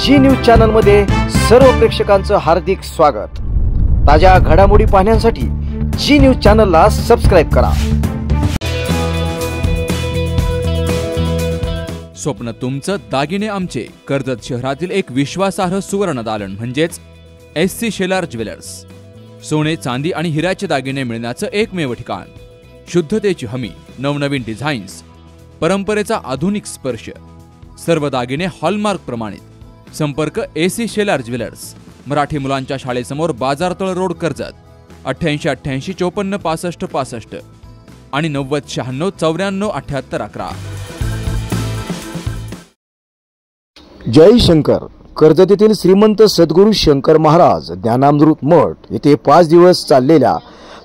जी news channel मध्ये सर्व प्रेक्षकांचं हार्दिक स्वागत। ताज्या घडामोडी पाहण्यासाठी जी न्यूज चॅनलला सबस्क्राइब करा। स्वप्न तुमचं दागिने आमचे। कर्जत शहरातील एक विश्वासार्ह सुवर्ण दालन म्हणजेच SC शेलार ज्वेलर्स। सोने चांदी आणि हिऱ्याचे दागिने मिळण्याचं एकमेव ठिकाण। शुद्धतेची हमी, नवनवीन डिझाईन्स, परंपरेचा आधुनिक स्पर्श, सर्व दागिने हॉलमार्क प्रमाणित। संपर्क SC शेलार ज्वेलर्स, मराठी मुलांच्या शाळेसमोर बाजारतळ रोड, कर्जत। 88 88 54 65 65 आणि 90 96 94 78 11। जय शंकर। कर्जत येथील श्रीमंत सद्गुरू शंकर महाराज ज्ञानामृत मठ येथे 5 दिवस चाललेल्या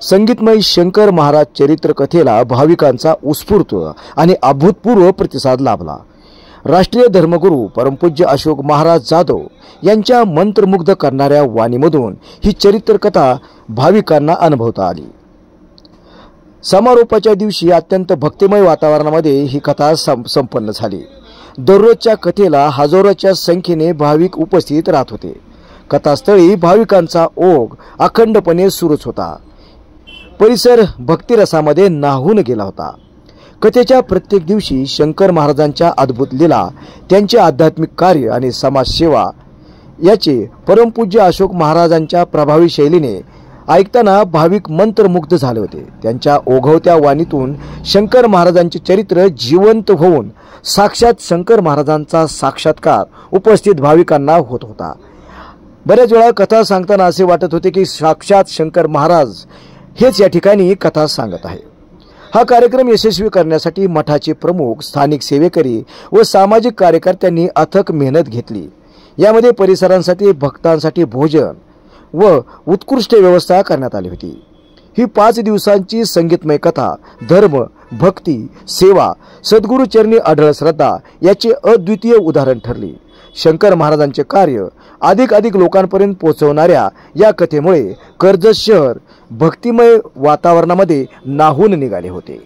संगीतमय शंकर महाराज चरित्र कथेला भाविकांचा उत्स्फूर्त आणि अभूतपूर्व प्रतिसाद लाभला। राष्ट्रीय धर्मगुरू परमपूज्य अशोक महाराज जाधव यांच्या मंत्रमुग्ध करणाऱ्या वाणीमधून ही चरित्र कथा भाविकांना अनुभवता आली। समारोपाच्या दिवशी अत्यंत भक्तिमय वातावरणामध्ये ही कथा संपन्न झाली। दररोजच्या कथेला हजारोच्या संख्येने भाविक उपस्थित राहत होते। कथास्थळी भाविकांचा ओघ अखंडपणे सुरूच होता। परिसर भक्तिरसामध्ये न्हाऊन गेला होता। कथेच्या प्रत्येक दिवशी शंकर महाराजांच्या अद्भुत लीला, त्यांचे आध्यात्मिक कार्य आणि समाजसेवा याचे परमपूज्य अशोक महाराजांच्या प्रभावी शैलीने ऐकताना भाविक मंत्रमुग्ध झाले होते। त्यांच्या ओघवत्या वाणीतून शंकर महाराजांचे चरित्र जिवंत होऊन साक्षात शंकर महाराजांचा साक्षात्कार उपस्थित भाविकांना होत होता। बऱ्याच वेळा कथा सांगताना असे वाटत होते की साक्षात शंकर महाराज हेच या ठिकाणी कथा सांगत आहे। हा कार्यक्रम यशस्वी करण्यासाठी मठाचे प्रमुख, स्थानिक सेवेकरी व सामाजिक कार्यकर्त्यांनी अथक मेहनत घेतली। यामध्ये परिसरांसाठी, भक्तांसाठी भोजन व उत्कृष्ट व्यवस्था करण्यात आली होती। ही 5 दिवसांची संगीतमय कथा धर्म, भक्ती, सेवा, सद्गुरू चरणी अढळ श्रद्धा याचे अद्वितीय उदाहरण ठरली। शंकर महाराजांचे कार्य अधिक लोकांपर्यंत पोहोचवणाऱ्या या कथेमुळे कर्जत शहर भक्तिमय वातावरणामध्ये न्हाऊन निघाले होते।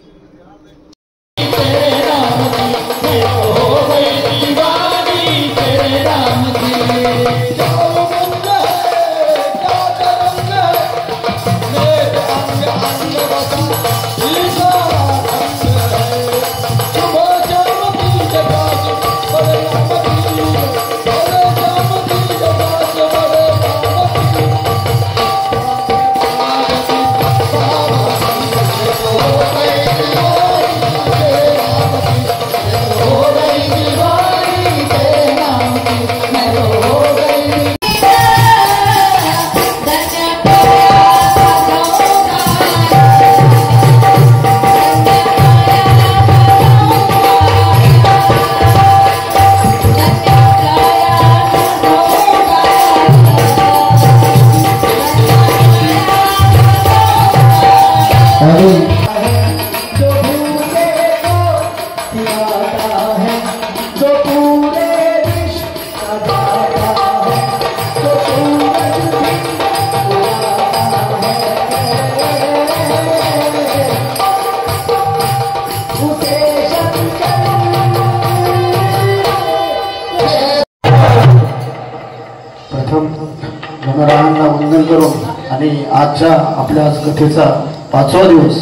गणरायांना वंदन करून आणि आजच्या आपल्या कथेचा 5वा दिवस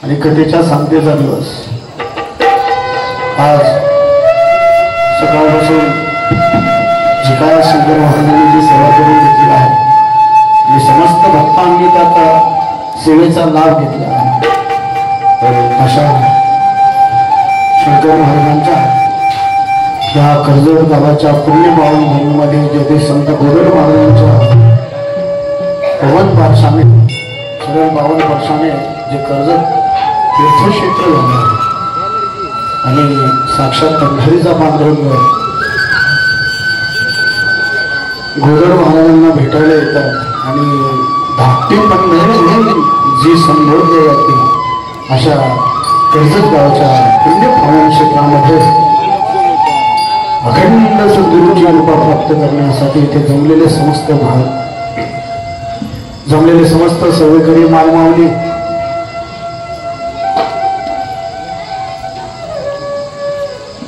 आणि कथेच्या सांगतेचा दिवस। आज सकाळपासून जी काय शंकर महाराजांनी जी सेवा करून घेतली आहे आणि समस्त भक्तांनी त्याचा सेवेचा लाभ घेतला आहे। अशा शंकर महाराजांच्या या कर्जत गावाच्या पुण्यपावन भूमीमध्ये जेथे संत गोरड महाराजांच्या पवन पारशाने, शरण पावन पारशाने जे कर्जत तीर्थक्षेत्र झाले आणि साक्षात पंढरीचा पांडुरंग गोरड महाराजांना भेटायला येतात आणि धाकटी पंढरी जी संबोधली जाते अशा कर्जत गावाच्या पुण्यपावन क्षेत्रामध्ये अखंड सद्गुरूची कृपा प्राप्त करण्यासाठी इथे जमलेले समस्त सेवेकरी, मालमावली,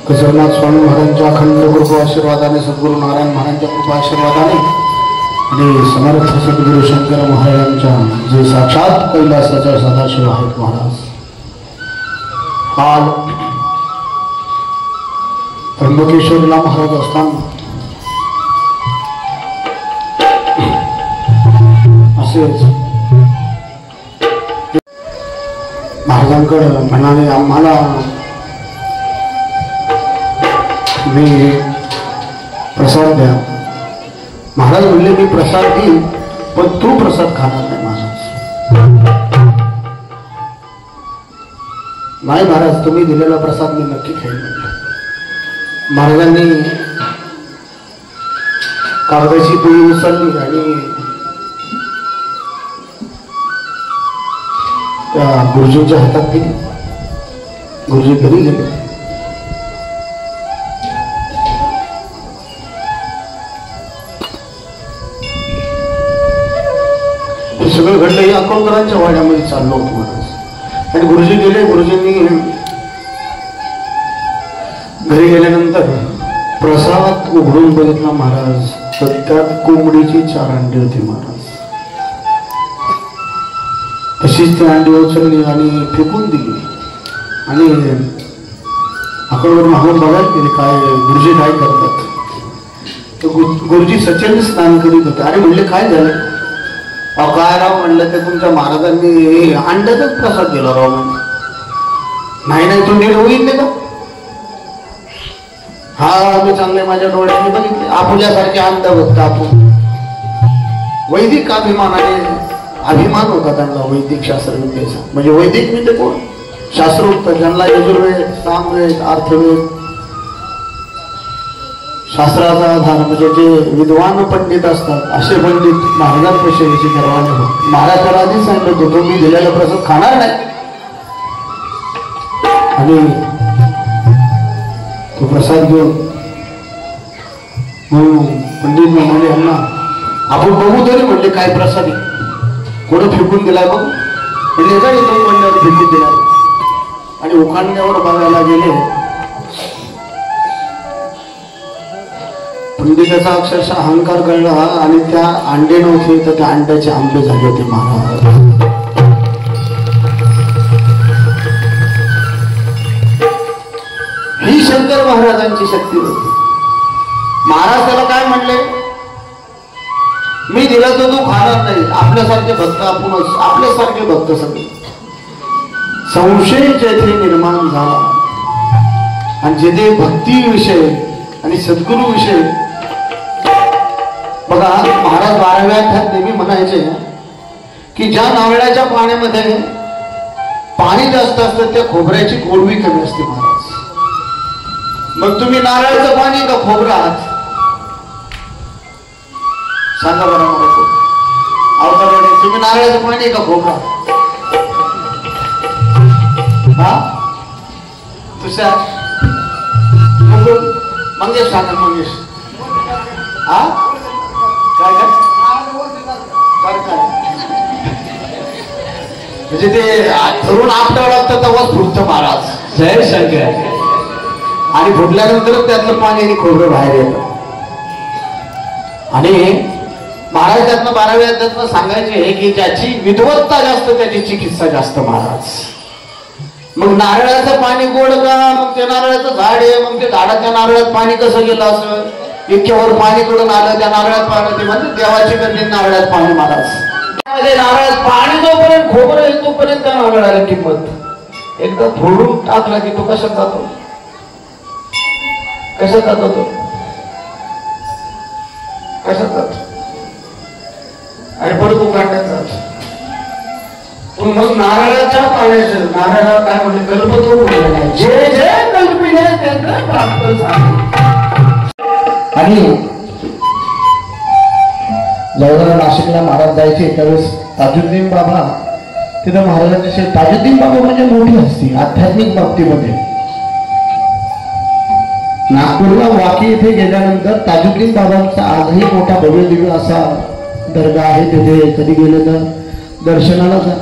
कसरनाथ स्वामी महाराजांच्या अखंड कृपा आशीर्वादाने, सद्गुरू नारायण महाराजांच्या कृपा आशीर्वादाने आणि समर्थ सद्गुरू शंकर महाराजांच्या जे साक्षात कैलासाच्या सदाशिव आहेत महाराज, काल त्र्यंबकेश्वरला महाराज असताना असेच महाराजांकडे म्हणाले, आम्हाला मी प्रसाद द्या. महाराज म्हणले, मी प्रसाद देईन पण तू प्रसाद खाणार नाही. महाराज नाही महाराज, तुम्ही दिलेला प्रसाद मी नक्की खाईन. महाराजांनी कागदाची पोळी उचलली आणि त्या गुरुजींच्या हातात दिली. गुरुजी घरी गेले. हे सगळं घडलं हे अकोलकरांच्या वाड्यामध्ये चाललं होतं महाराज. आणि गुरुजी गेले. गुरुजींनी घरी गेल्यानंतर प्रसाद उघडून बघितला महाराज, तर त्यात कोंबडीची 4 अंडी होती महाराज. तशीच ती अंडी उचलली आणि फेकून दिली आणि अकोलवर मागून बघायला गेले काय गुरुजी काय करतात. तर गुरुजी सचन स्नान करीत होते. आणि म्हणले, काय झालं? अहो काय राव म्हणलं, ते तुमच्या महाराजांनी अंड्याचाच प्रसाद दिला राव. नाही नाही, तुम्ही बघितले का? हा मी चांगले माझ्या डोळ्यांनी बघितले. आपल्यासारखे अंड बघता आपण. वैदिक अभिमानाने अभिमान होता त्यांना वैदिक शास्त्रविद्येचा. म्हणजे वैदिक म्हणजे कोण? शास्त्रोक्त, ज्यांना यजुर्वेद, सामवेद, अर्थवेद, शास्त्राचा आधार म्हणजे जे विद्वान पंडित असतात असे पंडित महाराजांपेक्षाची गर्वाने होते. महाराज त्याला आधीच सांगितलं होतं, मी दिलेला प्रसाद खाणार नाही. आणि तो प्रसाद घेऊन म्हणून पंडित म्हणाले, यांना आपण बघू तरी. म्हणले, काय प्रसाद आहे? कोण फेकून दिलाय बघ. म्हणजे काय येतो म्हणल्यावर फेकून दिला. आणि उखाणण्यावर बघायला गेले. पंडिताचा अक्षरशः अहंकार कळला आणि त्या अंडे नव्हते तर त्या अंड्याचे आंबे झाले होते महाराज. ही शंकर महाराजांची शक्ती होती. महाराज त्याला काय म्हणले, मी दिला तर तू खाणार नाही. आपल्यासारखे भक्त आपणच, आपल्यासारखे भक्त सगळे. संशय जेथे निर्माण झाला आणि जेथे भक्ती विषय आणि सद्गुरू विषय. बघा महाराज 12व्या अध्यायात नेहमी म्हणायचे की ज्या नारळाच्या पाण्यामध्ये पाणी जास्त असतं त्या खोबऱ्याची गोडवी कमी असते महाराज. मग तुम्ही नारळाचं पाणी का खोबरं आहात? सांगा बरं मला. अवतारवाडी तुम्ही नारळाचं पाणी का खोबरा? हा तुषार मंगेश सांगा. मंगेश हा काय काय म्हणजे ते धरून आपटावं लागतं तेव्हाच फुटतं महाराज. जय शंकर. आणि फुटल्यानंतर त्यातलं पाणी आणि खोबरं बाहेर येतं. आणि महाराज त्यातनं 12व्या अध्यायातनं सांगायचे की ज्याची विद्वत्ता जास्त त्याची चिकित्सा जास्त महाराज. मग नारळाचं पाणी गोड का? मग ते नारळाचं झाड आहे. मग ते झाडाच्या नारळात पाणी कसं गेलं असं? इतक्यावर पाणी कडून आलं त्या नारळात पाणी. ते म्हणते देवाची करणे नारळात पाणी महाराज. नारळात पाणी जोपर्यंत खोबरं आहे तोपर्यंत त्या नारळाला किंमत. एकदा फोडून टाकला की तो कशात जातो? कशात जातो तो? कशात जातो? आणि परत तो काढण्यात जातो. मग नारळाच्या पाण्याचं नारळाला काय म्हणले? कल्पतो नाही. जे जे कल्पिले त्यांना प्राप्त झाले. आणि जवळजवळ नाशिकला महाराज जायचे त्यावेळेस ताजुद्दीन बाबा तिथं महाराजांचे. ताजुद्दीन बाबा म्हणजे मोठी हस्ती आध्यात्मिक बाबतीमध्ये. नागपूरला वाकी येथे गेल्यानंतर ताजुद्दीन बाबांचा आजही मोठा भव्य दिव्य असा दर्गा आहे. तिथे कधी गेले तर दर्शनाला जा.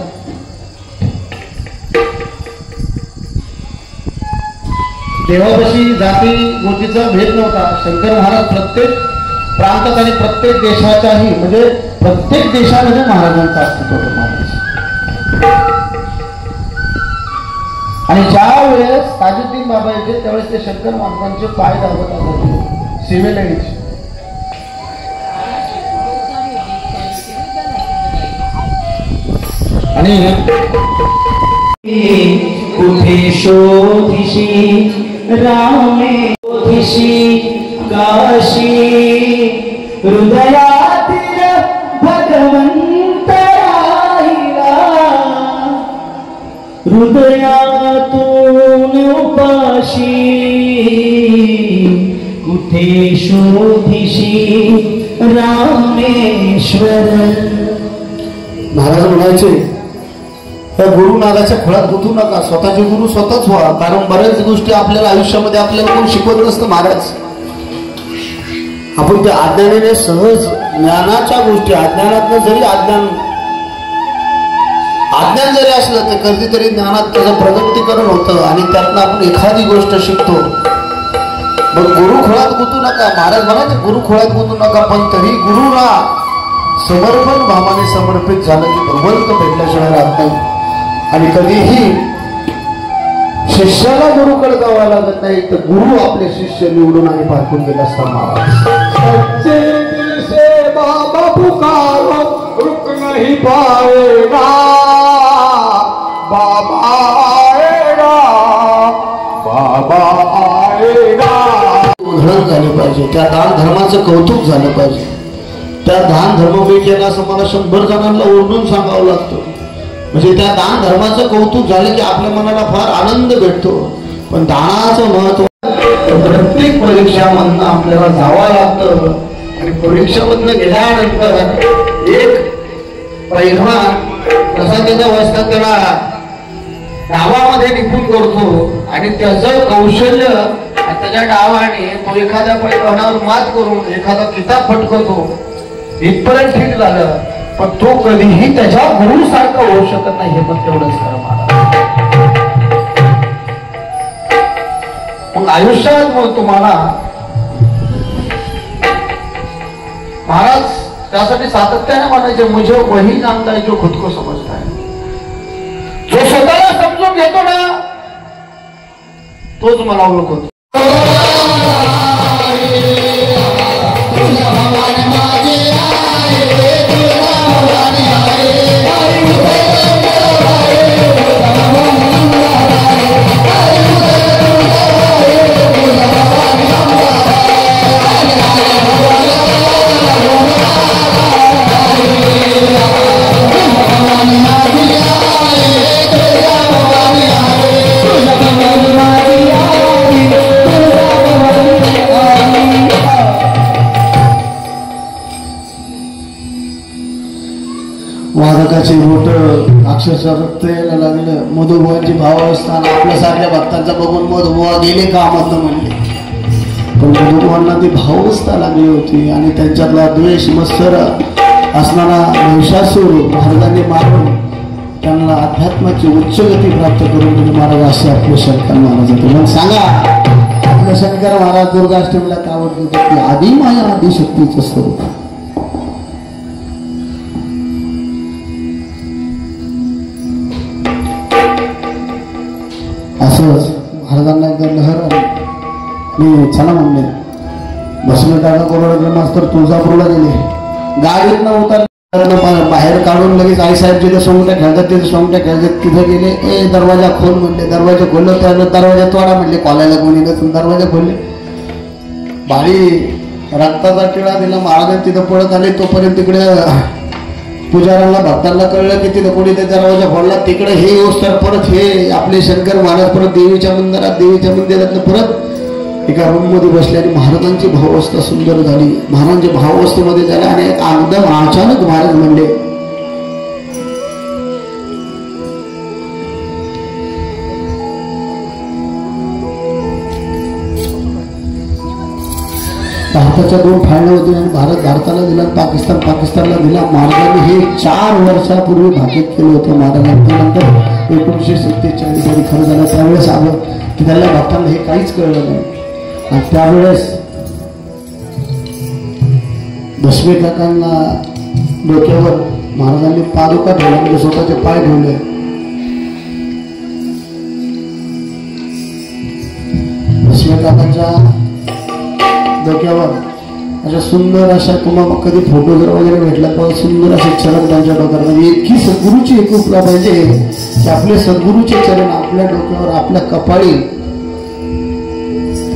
देवापाशी जाती गोष्टीचा भेद नव्हता. शंकर महाराज प्रत्येक प्रांतात आणि प्रत्येक देशाच्याही म्हणजे प्रत्येक देशामध्ये महाराजांचं अस्तित्व होतं महाराज. आणि ज्या वेळेस ताजुद्दीन बाबा येते त्यावेळेस ते शंकर महाराजांचे पाय दाबत असतात सीमेला यायचे. आणि कुठे शोधिशी रामे शोधिशी काशी हृदयातील भगवंत राहिला हृदयातून उपाशी कुठे शोधिशी रामेश्वर. महाराज म्हणायचे त्या गुरुनादाच्या खोळात गुंतू नका, स्वतःचे गुरु स्वतःच व्हा. कारण बऱ्याच गोष्टी आपल्याला आयुष्यामध्ये आपल्याला कोण शिकवत नसतं महाराज. आपण त्या अज्ञानाने सहज ज्ञानाच्या गोष्टी अज्ञानातनं जरी अज्ञान जरी असलं तर कधीतरी ज्ञानात त्याचं प्रगतीकरण होतं आणि त्यातनं आपण एखादी गोष्ट शिकतो. मग गुरु खोळात गुंतू नका. महाराज म्हणायचे गुरु खोळात गुंतू नका, पण तरी गुरुला समर्पण भावाने समर्पित झालं की भगवंत भेटल्याशिवाय राहत नाही. आणि कधीही शिष्याला गुरुकडे जावं लागत नाही तर गुरु आपले शिष्य निवडून आणि पाठवून गेला असता महाराज. सच्चे दिल से बाबा पुकारो रुक नहीं पाएगा बाबा आएगा बाबा आएगा. उधळण झाली पाहिजे, त्या दान धर्माचं कौतुक झालं पाहिजे. त्या दान धर्मपैकी असं मला 100 जणांना ओरडून सांगावं लागतं. म्हणजे त्या दान धर्माचं कौतुक झालं की आपल्या मनाला फार आनंद भेटतो. पण दानाचं महत्व प्रत्येक परीक्षामधनं आपल्याला जावं लागतं. आणि परीक्षामधनं गेल्यानंतर एक पैलवान कसा त्याच्या अवस्था त्याला डावामध्ये निपुण करतो आणि त्याचं कौशल्य त्याच्या डावाने तो एखाद्या पैलवानावर मात करून एखादा किताब फटकवतो इथपर्यंत ठीक झालं. पण तो कधीही त्याच्या गुरु सारखं होऊ शकत नाही. हे पण तेवढंच खरं महाराज. मग आयुष्यात मग तुम्हाला महाराज त्यासाठी सातत्याने म्हणायचे मुझे वही जानता है जो खुद को समजता है. जो स्वतःला समजून घेतो ना तोच मला ओळखतो. वादकाची बोट अक्षरशः रक्त यायला लागलं. मधुबुवांची भावावस्था आपल्यासारख्या भक्तांचा बघून मधुबुवा गेले कामातनं म्हणले. पण मधुबुवांना ती भावावस्था लागली होती आणि त्यांच्यातला द्वेष मत्सर असणारा महिषासूर महाराजांनी मारून त्यांना अध्यात्माची उच्च गती प्राप्त करून दिली महाराज. असे आपले शंकर महाराज होते. मग सांगा आपले शंकर महाराज दुर्गाष्टमीला का आवडत की आधी माया आधी शक्तीचं स्वरूप. असंच महाराजांना एकदा लहर आली. मी चला म्हणले बसले काका कोरोना मास्तर तुळजापूरला गेले. गाडीतनं उतरले बाहेर काढून लगेच आईसाहेब जिथे सोंगट्या खेळतात तिथे सोंगट्या खेळतात तिथे गेले. ए दरवाजा खोल म्हणले. दरवाजा खोललं त्यानं दरवाजा तोडा म्हणले. कॉलायला कोणी नसून दरवाजा खोलले. भारी रक्ताचा टिळा दिला. महाराज तिथं पळत आले. तोपर्यंत तिकडे पुजाऱ्यांना भक्तांना कळलं की तिथं कोणी ते दरवाजा फोडला. तिकडे हे तर परत हे आपले शंकर महाराज परत देवीच्या मंदिरातनं परत एका रूम मध्ये बसले आणि महाराजांची भावावस्था सुंदर झाली. महाराजांच्या भावावस्थेमध्ये झाल्या आणि एकदम अचानक महाराज म्हणले भारताच्या 2 फाळण्या होत्या आणि भारत भारताला दिला, पाकिस्तान पाकिस्तानला दिला. महाराजांनी हे 4 वर्षापूर्वी भाकीत केलं होतं महाराजांनी. नंतर 1947 खरं झालं त्यावेळेस की त्याला भक्तांना हे काहीच कळलं नाही. आणि त्यावेळेस भस्मे काकांना डोक्यावर महाराजांनी पादुका ठेवल्या, म्हणजे स्वतःचे पाय ठेवले. भस्मे काकांच्या डोक्यावर अशा सुंदर अशा तुम्हाला कधी फोटो जर वगैरे भेटला तर सुंदर असे चरण त्यांच्या डोक्यावर, म्हणजे इतकी सद्गुरूची एकरूपता पाहिजे की आपले सद्गुरूचे चरण आपल्या डोक्यावर, आपल्या कपाळी,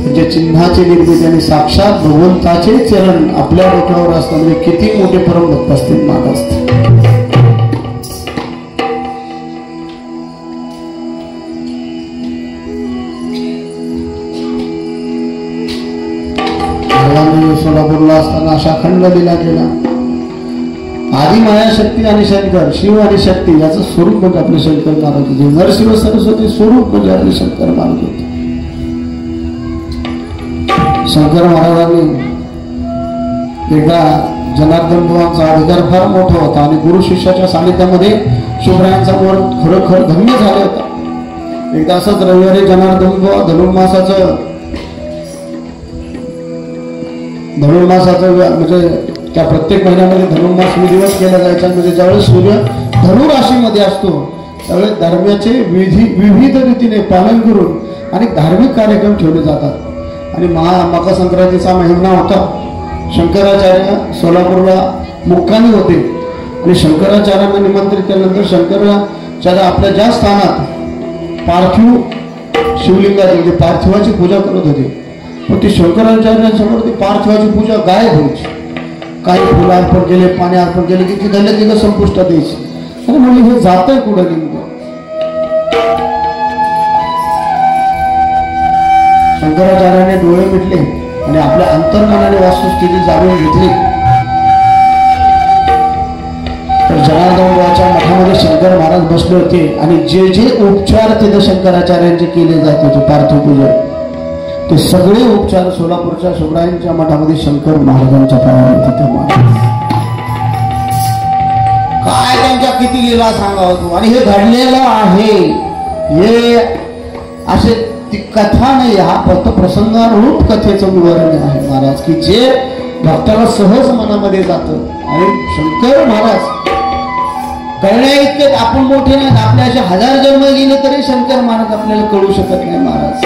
म्हणजे चिन्हाची निर्मिती आणि साक्षात भगवंताचे चरण आपल्या डोक्यावर असतात. म्हणजे किती मोठे परमभक्त असतील महाराज असतील. सोलापूरला असताना अशा अखंड लीला केला. आदी मायाशक्ती आणि शंकर, शिव आणि शक्ती याचं स्वरूप म्हणजे आपले शंकर महाराज होते. नरशिव सरस्वती स्वरूप म्हणजे आपले शंकर महाराज होते. शंकर महाराजांनी एकदा जनार्दन बुवांचा अधिकार फार मोठा होता आणि गुरु शिष्याच्या सानिध्यामध्ये शुभरायांचा वर खरोखर धन्य झाला होता. एकदा असंच रविवारी जनार्दन बुवा धनुर्मासाचं म्हणजे त्या प्रत्येक महिन्यामध्ये धनुर्मास दिवस केला जायचा. म्हणजे ज्यावेळेस सूर्य धनु राशीमध्ये असतो त्यावेळेस धर्माचे विविध रीतीने पालन करून आणि धार्मिक कार्यक्रम ठेवले जातात. आणि मकर संक्रांतीचा महिना होता. शंकराचार्य सोलापूरला मुक्कामी होते आणि शंकराचार्यांना निमंत्रित केल्यानंतर शंकराचार्य आपल्या ज्या स्थानात पार्थिव शिवलिंगाची म्हणजे पार्थिवाची पूजा करत होते, पण ती शंकराचार्यांसमोर ती पार्थिवाची पूजा गायब व्हायची. काही फुलं अर्पण केले, पाणी अर्पण केले की ती धन्य तिथं संपुष्टात द्यायची. आणि म्हणजे हे जात आहे कुठं नेमकं. शंकराचार्याने डोळे मिटले आणि आपल्या अंतर्मनाने वास्तुस्थिती जाणून घेतली. तर जनार्दनच्या मठामध्ये शंकर महाराज बसले होते आणि जे जे उपचार तिथे शंकराचार्यांचे केले जात होते पार्थिव पूजा, ते सगळे उपचार सोलापूरच्या शुभरायांच्या मठामध्ये शंकर महाराजांच्या पायावर तिथे काय त्यांच्या किती लीला सांगावं तू. आणि हे घडलेलं आहे, हे असे ती कथा नाही, हा प्रसंगारूप कथेचं विवरण आहे महाराज, की जे भक्ताला सहज मनामध्ये जातं. आणि शंकर महाराज कळण्या इतके आपण मोठे नाहीत, आपल्या असे 1000 जन्म गेले तरी शंकर महाराज आपल्याला कळू शकत नाही महाराज.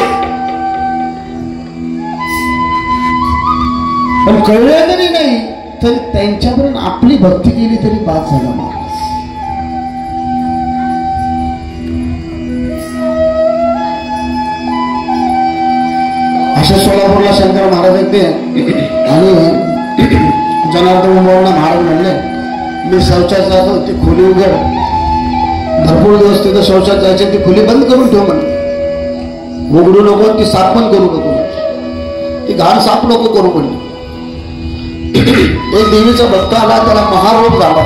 पण कळलं तरी नाही तरी त्यांच्यापर्यंत आपली भक्ती केली तरी बाद झाला महाराज. अशा सोलापूरला शंकर महाराज येते आणि जनार्दन बुवांना महाराज म्हणले मी शौचात जातो, ती खोली उघड, भरपूर दिवस तिथं शौचात जायचे, ती खोली बंद करून ठेव म्हणले, उघडू नको, ती साफ पण करू नको, ती घाण साफ नको करू म्हणली. एक देवीचा भक्त आला, त्याला महारोग झाला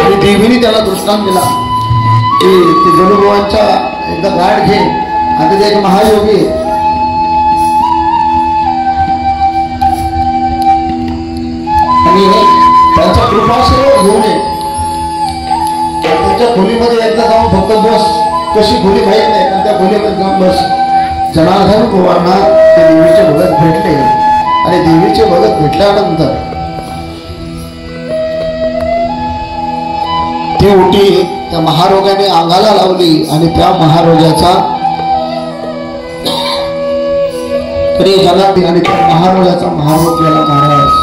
आणि देवीने त्याला दृष्टांत दिला की जनुभावांच्या एकदा गाठ घे आणि तिथे एक महायोगी आणि त्यांचा कृपाश्रय घेऊन ये, त्यांच्या खोलीमध्ये एकदा जाऊन फक्त बस, कशी खोली माहीत नाही पण त्या खोलीमध्ये जाऊन बस. जनार्दन बुवांना त्या देवीचे भगत भेटले आणि देवीचे भगत भेटल्यानंतर ती उटी त्या महारोगाने अंगाला लावली आणि त्या महारोगाचा तरी जनार्दन आणि त्या महारोगाचा महारोग केला महाराज.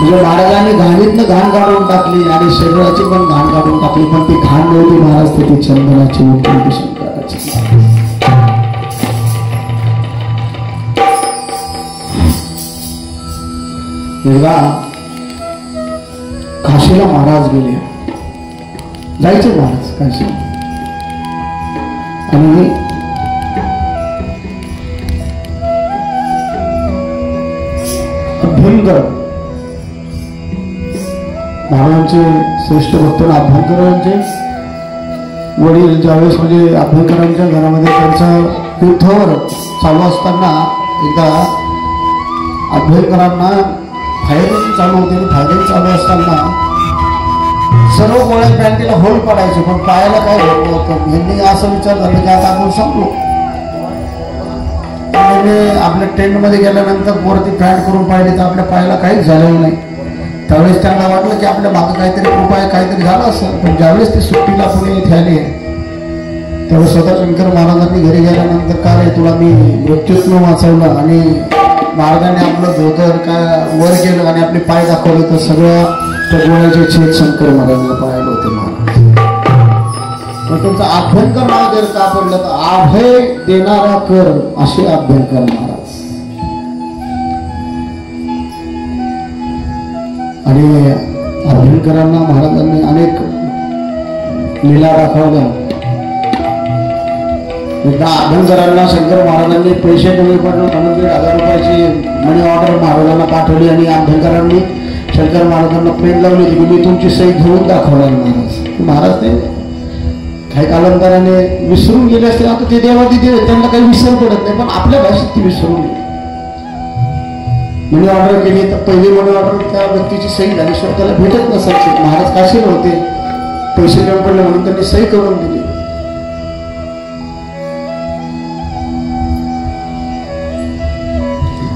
म्हणजे महाराजांनी घाणीतनं घाण काढून टाकली आणि शरीराची पण घाण काढून टाकली, पण ती घाण नव्हती महाराज, ती चंदनाची होती शंकराची. एकदा काशीला महाराज गेले, जायचे महाराज काशी, आणि अभ्यंकर महाराजांचे श्रेष्ठ भक्त अभ्यंकरांचे वडील ज्यावेळेस म्हणजे अभ्यंकरांच्या घरामध्ये त्यांचं युद्धावर चालू असताना एकदा अभ्यंकरांना फायरिंग चालू होते आणि फायरिंग चालू असताना सर्व गोळ्या पॅन्टीला होल पडायचे, पण पायाला काय होत नव्हतं. यांनी असा विचार झाला की आता आपण संपलो. आपल्या टेंट मध्ये गेल्यानंतर वरती पॅन्ट करून पाहिजे तर आपल्या पायाला काहीच झालेलं नाही. त्यावेळेस त्यांना वाटलं की आपल्या मागं काहीतरी उपाय काहीतरी झाला असेल. पण ज्यावेळेस ते सुट्टीला पुणे इथे आले त्यावेळेस स्वतः शंकर महाराजांनी घरी गेल्यानंतर काय तुला मी मृत्यूतून वाचवलं आणि महाराजांनी आपलं धोतर काय वर केलं आणि आपले पाय दाखवले तर सगळ्या त्या गोळ्याचे छेद शंकर महाराजांना पाहायला होते. महाराज मग त्यांचं अभ्यंकर नाव जर का पडलं तर अभय देणारा कर असे अभ्यंकर महाराज. आणि अभ्यंकरांना महाराजांनी अनेक लीला दाखवल्या. एकदा अभ्यंकरांना शंकर महाराजांनी पैसे कमी पडले म्हणून 1,500 रुपयाची मनी ऑर्डर महाराजांना पाठवली आणि अभ्यंकरांनी शंकर महाराजांना पेन लावली की मी तुमची सही घेऊन दाखवणार. महाराज ते काही कालांतराने विसरून गेले असते. आता ते देवादी देव त्यांना काही विसर पडत नाही, पण आपल्या भाषेत ती विसरून गेली. मनी ऑर्डर केली तर पहिली मनी ऑर्डर त्या व्यक्तीची सही झाल्याशिवाय त्याला भेटत नसायची. महाराज काशीला होते, पैसे कमी पडले म्हणून त्यांनी सही करून दिली.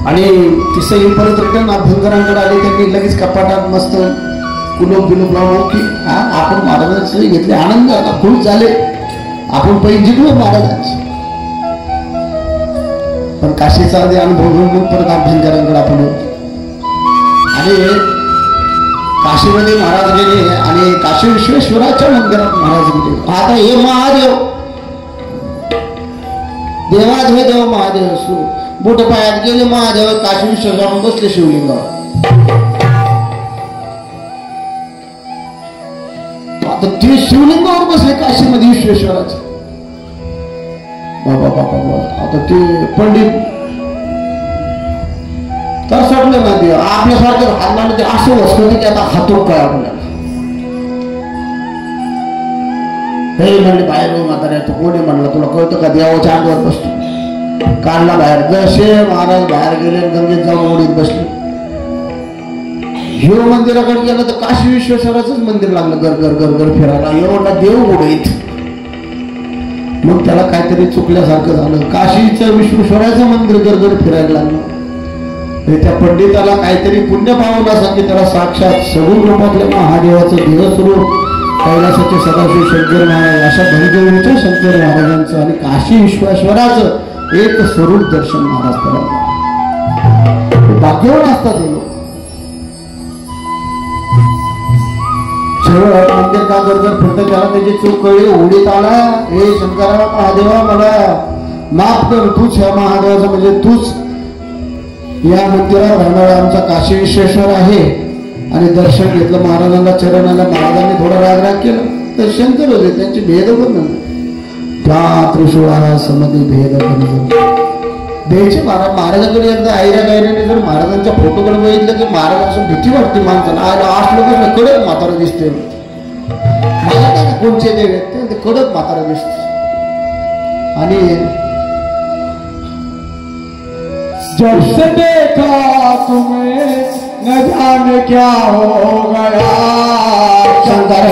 आणि ती सही परत रिटर्न अभ्यंकरांकडे आली. त्यांनी लगेच कपाटात मस्त कुलूप बिलूप लावून की आपण महाराजांची सही घेतली, आनंद झाला, खुश झाले, आपण पैसे जिंकलो महाराजांची. पण काशीचा आधी अनुभव घेऊन परत अभ्यंकरांकडे आपण आणि काशीमध्ये महाराज गेले आणि काशी विश्वेश्वराच्या मंदिरात महाराज गेले. आता हे महादेव देवादेव महादेव असो बोट पायात गेले महादेव काशी विश्वेश्वर बसले शिवलिंगावर. आता ते शिवलिंगावर बसले काशीमध्ये विश्वेश्वराचे. बाबा बाबा बाबा आता ते पंडित तर सोडलं ना ते आपल्यासारखं हाताने ते असं वसवते की आता हातो काय आपल्याला हे म्हणले बाहेर म्हाताऱ्या तू कोणी म्हणलं तुला कळतं का देवाच्या अंगावर बसतो. काढला बाहेर. जसे महाराज बाहेर गेले गंगेत जाऊन ओढीत बसले. हिरो मंदिराकडे गेलं तर काशी विश्वेश्वराचंच मंदिर लागलं घर घर घर घर फिरायला. हिरोला देव उडीत मग त्याला काहीतरी चुकल्यासारखं झालं. काशीचं विश्वेश्वराचं मंदिर घर घर फिरायला लागलं. त्या पंडिताला काहीतरी पुण्य पावलं असं की त्याला साक्षात सगुण रूपातल्या महादेवाचं दिवसरूप कैलासाचे सदाशिव शंकर महाराज अशा भंगेवरच्या शंकर महाराजांचं आणि काशी विश्वेश्वराचं एक स्वरूप दर्शन महाराज करायचं. भाग्यवान असतात हे लोक. शेवट मंदिर का जर फिरतं त्याला त्याची चूक कळली. उडीत आला हे शंकरा महादेवा मला माफ कर, तूच ह्या महादेवाचं म्हणजे तूच या मंदिरात राहणारा आमचा काशी विश्वेश्वर आहे. आणि दर्शन घेतलं महाराजांना चरणाला. महाराजांनी थोडा रागराग केला तर शंकर होते त्यांचे भेद पण नव्हते. त्या त्रिशूळा समधी भेद द्यायचे. महाराजांकडे एकदा आयऱ्या गायऱ्याने जर महाराजांच्या फोटोकडे बघितलं की महाराजांपासून भीती वाटते माणसाला. आठ लोक कडक म्हातारा दिसते. कोणचे देव आहेत ते कडक म्हातारा दिसते. आणि जब से देखा तुम्हें न जाने क्या हो गया शंकर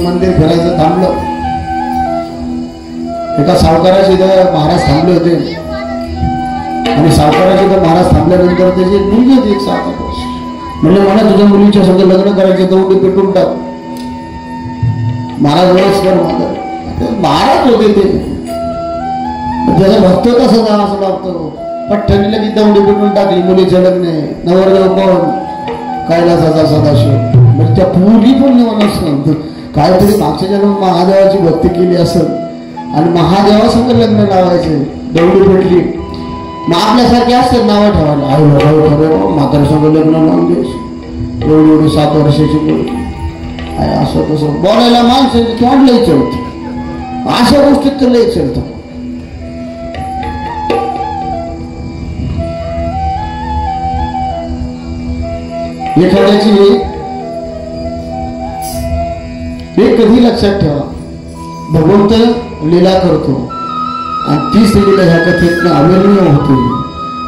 मंदिर फिरायचं थांबलं. एका सावकाराची इथं महाराज थांबले होते आणि सावकाराची इथं महाराज थांबल्यानंतर त्याची मुलगी होती एक 7 वर्ष. म्हणजे मला तुझ्या मुलीच्या संग लग्न करायचे तर उडी पेटून टाक. महाराज वयस्कर महाराज होते ते. त्याचा भक्त कसं जा असं लागतं. पठ्ठणीला की दौंडी पिटून टाकली, मुलीचं लग्न आहे, नवरदेव कोण, कैलासाचा सदाशिव. म्हणजे त्या पूर्वी पण निवड असं काहीतरी मागच्या जन्मात महादेवाची भक्ती केली असेल आणि महादेवासंग लग्न लावायचे, दौंडी पेटली. मग आपल्यासारखे असतात नावं ठेवायला, आई बाबा खरं म्हाताऱ्यासंग लग्न लावून द्यायचं, एवढी एवढी 7 वर्षाची मुलगी आहे, असं तसं बोलायला माणसाची तोंड लई चलतं. अशा गोष्टीत तर लई चलतं. एखाद्याची हे कधी लक्षात ठेवा, भगवंत लीला करतो आणि तीच लीला ह्या कथेत अवर्णनीय होते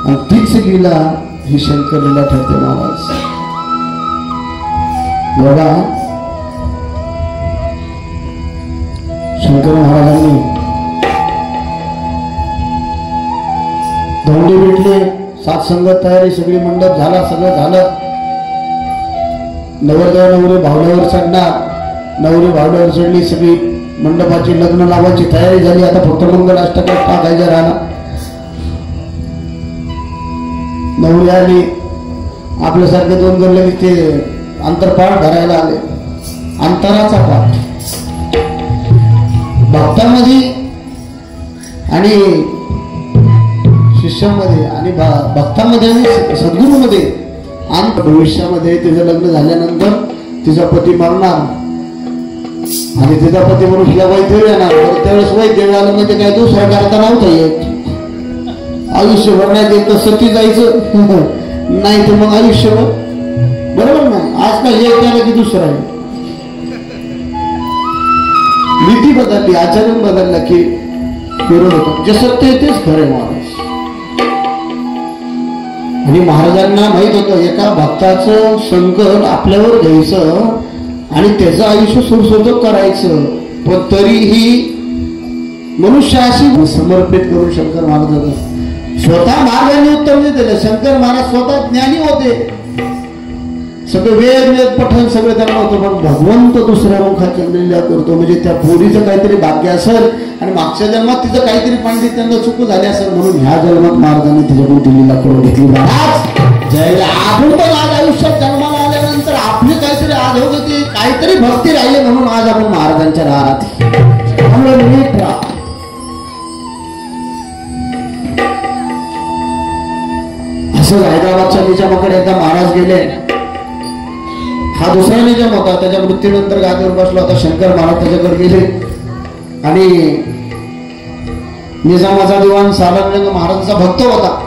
आणि तीच लीला ही शंकर लीला ठरते. महाराज बघा, शंकर महाराजांनी धोंडी भेटले, 7 संगत तयारी, सगळी मंडप झाला, सगळं झालं. नवरदेव नवरी भावड्यावर चढणार, नवरी भावड्यावर चढली, सगळी मंडपाची लग्न लावायची तयारी झाली. आता फक्त मंगलाष्टक टाकायचं राहणार. नवरी आली, आपल्यासारखे 2 गल्ले ते अंतरपाठ भरायला आले. अंतराचा पाठ भक्तांमध्ये आणि शिष्यामध्ये आणि भक्तांमध्ये आणि सद्गुरूमध्ये. आणि भविष्यामध्ये तिचं लग्न झाल्यानंतर तिचा पती मरणार आणि तिचा पती म्हणून तिला वैद्य येणार. त्यावेळेस वैद्य आलं म्हणजे काय दुसरा करता नव्हता येत. आयुष्यभर नाही देत तर सती जायचं, नाही तर मग आयुष्यभर. बरोबर ना? आजकाल एक त्याला की दुसरा आहे. नीती बदलली, आचरण बदललं की विरोध होतो. जे सत्य आहे तेच खरे महाराज. आणि महाराजांना माहित होतं एका भक्ताचं संकट आपल्यावर घ्यायचं आणि त्याचं आयुष्य सुरसुरत करायचं, पण तरीही मनुष्याशी समर्पित करून शंकर महाराज स्वतः मार्गाने उत्तर दिलं. शंकर महाराज स्वतः ज्ञानी होते, सगळं वेद पठण सगळं त्यांना होतं, पण भगवंत दुसऱ्या मुखाच्या लीला करतो. म्हणजे त्या पोरीचं काहीतरी भाग्य असेल आणि मागच्या जन्मात तिचं काहीतरी पांडित्यांना चुकू झाले असेल, म्हणून ह्या जन्मात महाराजांनी तिच्याकडून ती लीला करून घेतली. आपण पण आज आयुष्यात जन्माला आल्यानंतर आपली काहीतरी अधोगती, काहीतरी भक्ती राहिली, म्हणून आज आपण महाराजांच्या दारात. असं हैदराबादच्या निजामाकडे एकदा महाराज गेले. हा दुसरा निजाम होता, त्याच्या मृत्यूनंतर गादीवर बसला होता. शंकर महाराज त्याच्याकडे गेले आणि निजामाचा दिवाण सालारजंग महाराजांचा भक्त होता.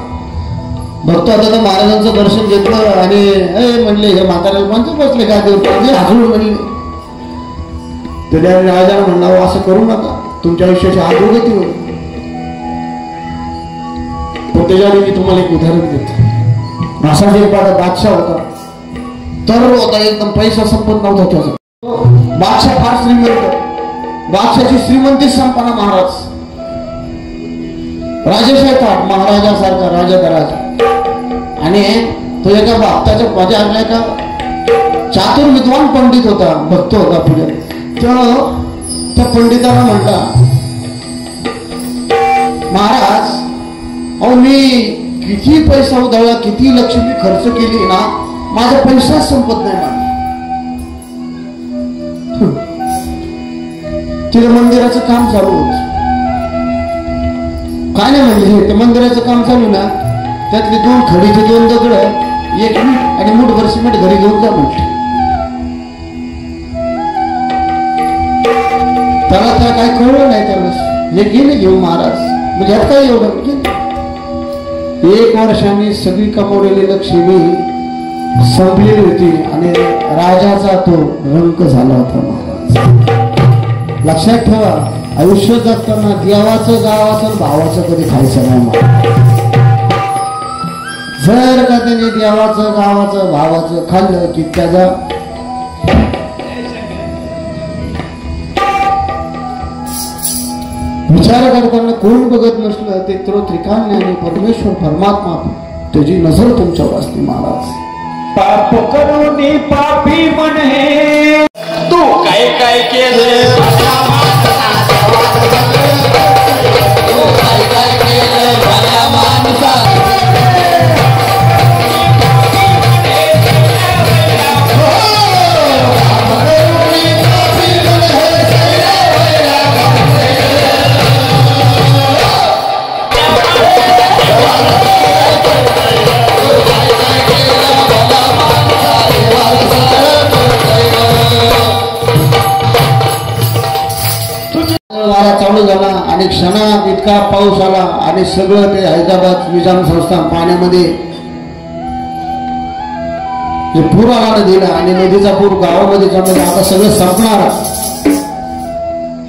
तर महाराजांचं दर्शन घेतलं आणि म्हणले हे म्हाताऱ्याला कोणते बसले गादीवर, हजूर म्हणले. त्याने राजाला म्हणला असं करू नका, तुमच्या आयुष्याची अधोगती होईल. पण त्याच्यावर मी तुम्हाला एक उदाहरण देतो. असा एक बादशाह होता, तर होता एकदम, पैसा संपत नव्हता त्याचा. बादशाह फार श्रीमंत, बादशाची श्रीमंती संपना महाराज. राजेशाही थाट, महाराजासारखा राजा का राजा. आणि तो एका भक्ताच्या माझ्या आणल्या का चातुर विद्वान पंडित होता, भक्त होता. पुढे त्या पंडिताला म्हणला, महाराज अहो मी किती पैसा उधळला, किती लक्ष्मी खर्च केली ना, माझा पैसा संपत नाही. तिथे मंदिराचं काम चालू होत. काय नाही म्हणले, मंदिराचं काम चालू ना, त्यातले 2 खडीचे 2 दगड, 1 मीठ आणि मुठभर सिमेंट घरी घेऊन जा म्हटले. त्याला काय कळलं नाही त्यावेळेस. हे गेले घेऊन महाराज. म्हणजे यात काय एवढं, 1 वर्षांनी सगळी कमवलेली लक्ष्मी संपलेली होती आणि राजाचा तो रंक झाला होता. महाराज लक्षात ठेवा, आयुष्य जगताना देवाचं गावाचं भावाचं कधी खायचं नाही. जर का त्याने देवाचं गावाचं भावाचं खाल्लं की त्याचा विचार करताना कोण बघत नसलं ते त्रिकाल आणि परमेश्वर परमात्मा त्याची नजर तुमच्यावर असते. महाराज पाप करून पापी म्हणे तू काय काय केलं, तू काय काय केलं भल्या माणसा. वारा चालू झाला आणि क्षणात इतका पाऊस आला आणि सगळं ते हैदराबाद निजाम संस्थान पाण्यामध्ये पूर आला नदीला आणि नदीचा पूर गावामध्ये जमला. आता सगळं संपणार.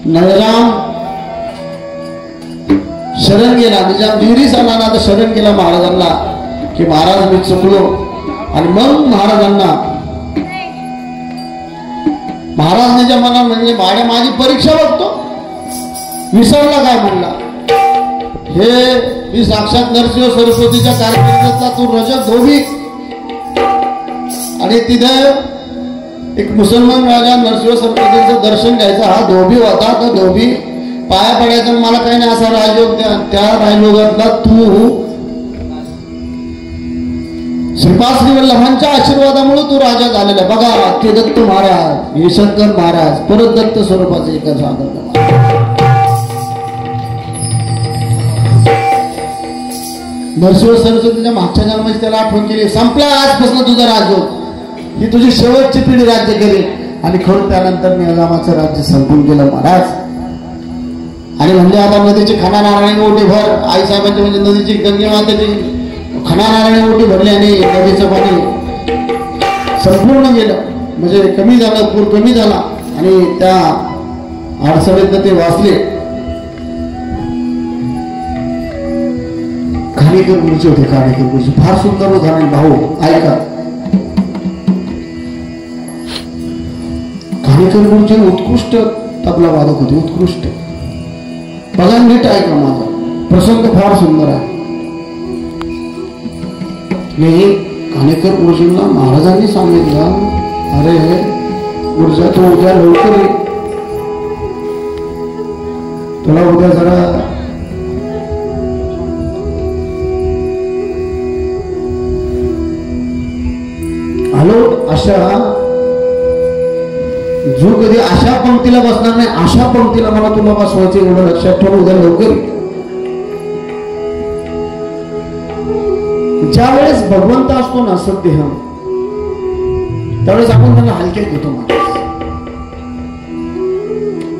निजाम शरण गेला. निजाम विहिरीस आला ना तर शरण गेला महाराजांना की महाराज मी चुकलो. आणि मग महाराजांना महाराजांच्या मनात म्हणजे माझी परीक्षा बघतो विसरला काय म्हणला. हे मी साक्षात नरसिंह सरस्वतीच्या कारकिर्दीतला तू रजत धोबी. आणि तिथे एक मुसलमान राजा नरसिंह सरस्वतीचं दर्शन घ्यायचं. हा धोबी होता. तर धोबी पाया पडायचा मला काही नाही असा राजयोग द्या. त्या राजयोगातला तू श्रीपाद वल्लभांच्या आशीर्वादामुळे तू राजा झालेला. बघा ते दत्त महाराज हे शंकर महाराज परत दत्त स्वरूपाचे एक साधन. नरसिंह सरस्वतीच्या मागच्या जन्माची त्याला आठवण केली. संपला आजपासून तुझा राजयोग. ही तुझी शेवटची पिढी राज्य करेल. आणि खरं त्यानंतर निजामाचं राज्य संपून गेलं महाराज. आणि म्हणजे आता नदीची खना नारायणी ओटी भर. आईसाहेबांची म्हणजे नदीची गंगे मातेची खना नारायणी ओटी भरली आणि नदीचं पाणी संपूर्ण गेलं. म्हणजे कमी झालं. पूर कमी झाला आणि त्या अडचणीत ते वाचले. खाणेकर गुरुजी होते. खाणेकर गुरुजी फार सुंदर उदाहरण. भाऊ ऐका. खाणेकर गुरुजी उत्कृष्ट तबला वादक होते. उत्कृष्ट. बघा नीट ऐका. माझा प्रसंग फार सुंदर आहे. मी खाणेकर गुरुजींना महाराजांनी सांगितलं अरे गुरुजा तू उद्या लवकर ये. तुला उद्या जरा हॅलो अशा जो कधी अशा पंक्तीला बसणार नाही अशा पंक्तीला मला तुला बसवायचे एवढं लक्षात ठेवून उद्या लवकर. ज्या वेळेस भगवंत असतो ना सद्देह त्यावेळेस आपण त्यांना हलक्यात घेतो महाराज.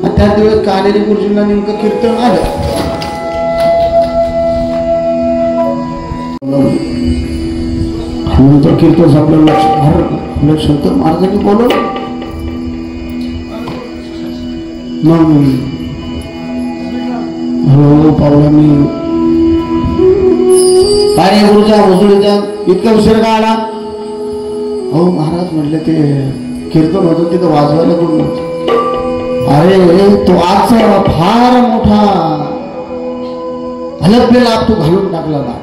आणि त्याच वेळेस कालेरी गुरुजींना नेमकं कीर्तन आलं. नंतर कीर्तन आपल्याला शंकर महाराजांनी बोलवलं. मग हळूहळू पावलांनी काय गुरुजा वसुलीचा इतका उशीर का आला. हो महाराज म्हटले ते कीर्तन होतं तिथं वाजवायला कोण नव्हतं. अरे तो आजचा फार मोठा हलपले लाभ तू घालून टाकला ना.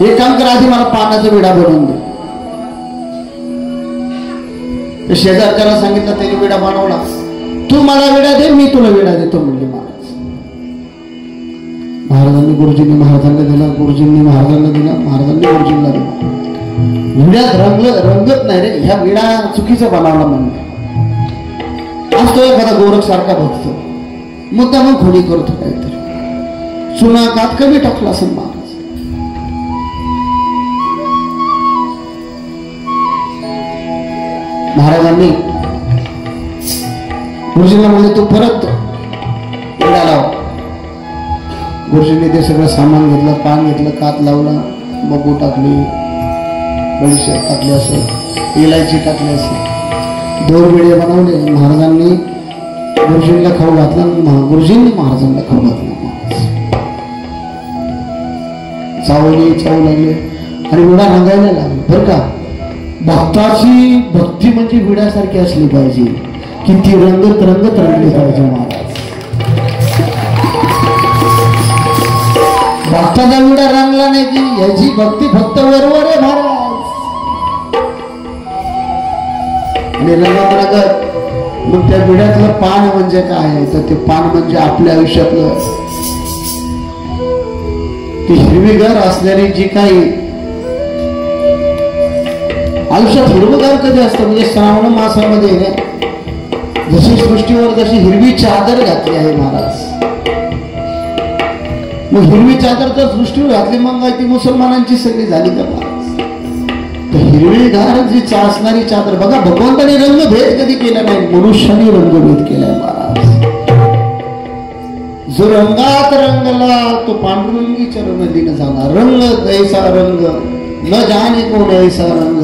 एक काम कर आधी मला पानाचा विडा बनवून दे. शेजारच्याला सांगितलं त्याने विडा बनवला. तू मला विडा दे मी तुला विडा देतो म्हणले महाराज. महाराजांनी गुरुजींनी महाराजांना दिला. गुरुजींनी महाराजांना दिला. महाराजांनी गुरुजींना दिला. विड्यात रंगत नाही रे. ह्या विडा चुकीचा बनवला म्हणणे. आज तो एखादा गोरख सारखा बघतो मुद्दा मग खोडी करतो काहीतरी. चुना कात कमी टाकला असेल महाराज. महाराजांनी गुरुजींना म्हणले तू परत विडा लाव. गुरुजींनी ते सगळं सामान घेतलं. पान घेतलं. कात लावला. बबू टाकली. बडीशेप टाकली असं. इलायची टाकली असं. 2 विडे बनवले. महाराजांनी गुरुजींना खाऊ घातला. गुरुजींनी महाराजांना खाऊ घातला. चावली चावू लागले आणि विडा रंगायला लागली. बरं का भक्ताची भक्ती म्हणजे विड्यासारखी असली पाहिजे की ती रंगत रंगत रंगली पाहिजे महाराज. भक्ताचा विडा रंगला नाही की याची भक्ती फक्त वरवर आहे महाराज. आणि रंगत रंगत मग त्या विड्यातलं पान म्हणजे काय आहे तर ते पान म्हणजे आपल्या आयुष्यातलं ती हिरवीगार असणारी जी काही आयुष्यात हिरवगार कधी असतं म्हणजे श्रावण मासामध्ये जशी सृष्टीवर जशी हिरवी चादर घातली आहे महाराज. मग हिरवी चादर जर सृष्टीवर घातली मग ती मुसलमानांची सगळी झाली का महाराज. हिरवीगार जी चाचणारी चादर बघा, भगवंताने रंगभेद कधी केला नाही, मनुष्याने रंगभेद केलाय महाराज. जो रंगात रंगला तो पांडुरंगी चरणदीन झाला. रंग ऐसा रंग न जाने कोण ऐसा रंग,